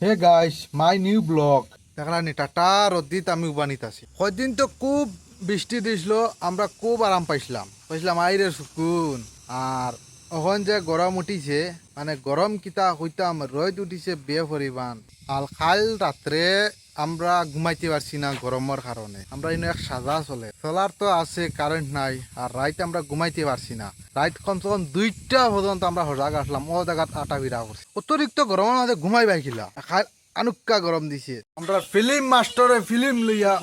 hey guys my new blog দেখলানি টাটা রদ্দিত আমি উবানিত আছি কয়দিন তো খুব বৃষ্টি দিছিল আমরা খুব আরাম পাইছিলাম আইরে সুকুন আর এখন যে গরম উঠিছে মানে গরম কিতা হইতাম রোদ উঠিছে বে পরিমাণ আর কাল রাত্রে আমরা ঘুমাইতে পারছি না গরমের কারণে আমরা এনে এক সাজা চলে সোলার তো আছে কারেন্ট নাই আর রাইত আমরা ঘুমাইতে পারছি না রাইত কমসে কম 2টা পর্যন্ত আমরা সজাগ আসলাম ও জায়গাত আটা বিড়া করছি অতিরিক্ত গরমের মাঝে ঘুমাই পাইছিলা আনুক্কা গরম দিছে আমরা ফিল্ম মাস্টারে ফিল্ম লইয়া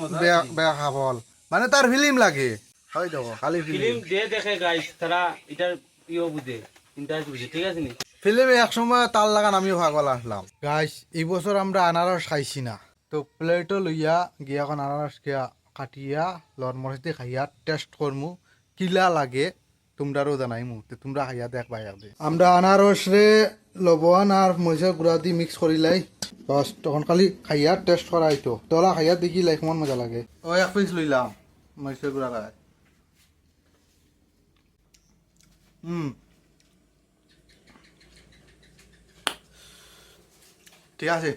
বেয়া খাবল মানে তার ফিল্ম লাগে হয় দেখো খালি ফিল্ম যে দেখে গাইস তারা এটার বুঝে ইন্টারেস্ট বুঝে ঠিক আছে নি ফিল্মে এক সময় তার লাগান আমিও পাগল আসলাম গাইস এই বছর আমরা আনারস খাইছি না তো প্লেটও লইয়া গিয়া এখন আনারস গিয়া কাটিয়া লর মরিচ খাইয়া টেস্ট করমু কিলা লাগে তোমরারও জানাইমু তো তোমরা খাইয়া দেখ পাই আমরা আনারস রে লবণ আর মরিচের গুঁড়া দি মিক্স করিলাই বাস তখন খালি খাইয়া টেস্ট করাইতো তোলা খাইয়া দেখিলাই কেমন মজা লাগে ও এক পিস লইলাম মরিচের গুঁড়া খাই ঠিক আছে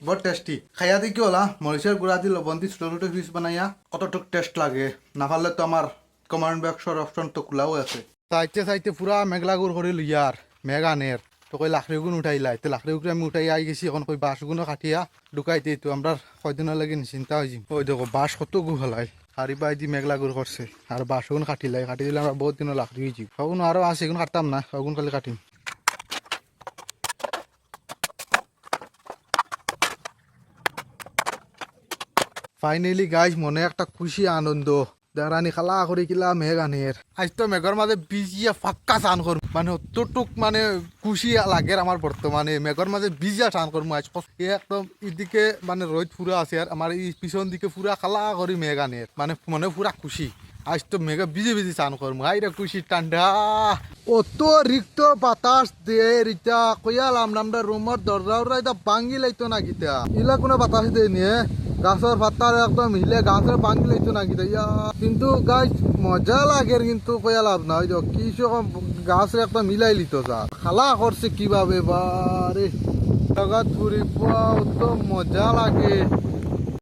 বড় টেস্টি খাইয়া দি কি হলা মরিচের গুঁড়া দি লবণ দি ছোট ছোট পিস বানাইয়া কতটুক টেস্ট লাগে না পারলে তো আমার কমেন্ট বক্সর অপশন তো খোলাও আছে চাইতে চাইতে পুরা মেঘলা গুড় করে লইয়ার মেঘানের তো কই লাখড়ি গুণ উঠাইলাই তো লাখড়ি গুণ আমি উঠাই আই গেছি এখন কই বাঁশ গুণও কাটিয়া ঢুকাইতে তো আমরা কয়দিনের লাগে চিন্তা হয়েছি ওই দেখো বাঁশ কত গু হলাই হারি বাই দি মেঘলা গুড় করছে আর বাঁশ গুণ কাটিলাই কাটি দিলে আমরা বহুত দিনের লাখড়ি হয়েছি সগুন আরো আছে এগুলো কাটতাম না সগুন খালি কাটিম ফাইনালি গাইজ মনে একটা খুশি আনন্দ দেখানি খালা করে কিলা মেঘ আনের আজ তো মেঘর মাঝে বিজিয়া ফাক্কা চান করম মানে অতটুক মানে খুশি লাগে আমার বর্তমানে মেঘর মাঝে বিজিয়া চান করম আজ একদম এদিকে মানে রোদ পুরা আছে আর আমার এই পিছন দিকে পুরা খালা করি মেঘ আনের মানে মনে পুরা খুশি আজ তো মেঘা বিজি বিজি চান করম আইরে খুশি ঠান্ডা অত রিক্ত বাতাস দিয়ে রিতা কইয়ালাম আমরা রুমের দরজা এটা ভাঙ্গি লাইতো না গীতা ইলা কোনো বাতাস দিয়ে নিয়ে গাছের পাতার একদম হিলে গাছের ভাঙ্গি লাইতো না গীতা ইয়া কিন্তু গাছ মজা লাগে কিন্তু কইয়া লাভ না ওই কি গাছের একদম মিলাই লিত যা খালা করছে কিভাবে বারে জায়গা ঘুরি অত মজা লাগে